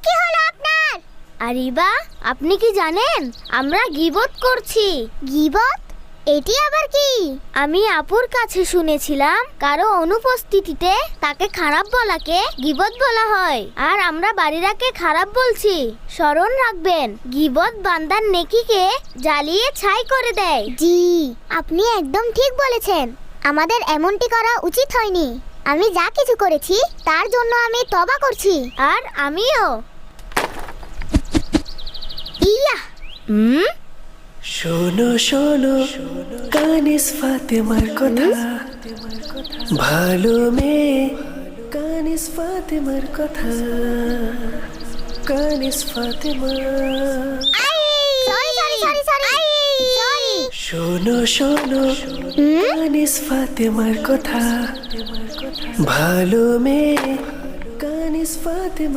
কি হলো আপনার? আরিবা, আপনি কি জানেন আমরা গীবত করছি? গীবত? এটি আবার কি? আমি আপুর কাছে শুনেছিলাম কারো অনুপস্থিতিতে তাকে খারাপ বলাকে গীবত বলা হয়, আর আমরা বাড়িরাকে খারাপ বলছি। স্মরণ রাখবেন, গীবত বান্দার নেকিকে জ্বালিয়ে ছাই করে দেয়। জি, আপনি একদম ঠিক বলেছেন। আমাদের এমনটি করা উচিত হয়নি। আমি যা কিছু করেছি তার জন্য আমি তওবা করছি। আর আমিও। ইয়া! শোনো শোনো কানিস ফাতেমার কথা, ভালো মেয়ে কানিস ফাতেমার কথা, কানিস ফাতেমা। সরি। শোনো শোনো কানিস ফাতেমার কথা, ভালো মেয়ে কানিস ফাতেমার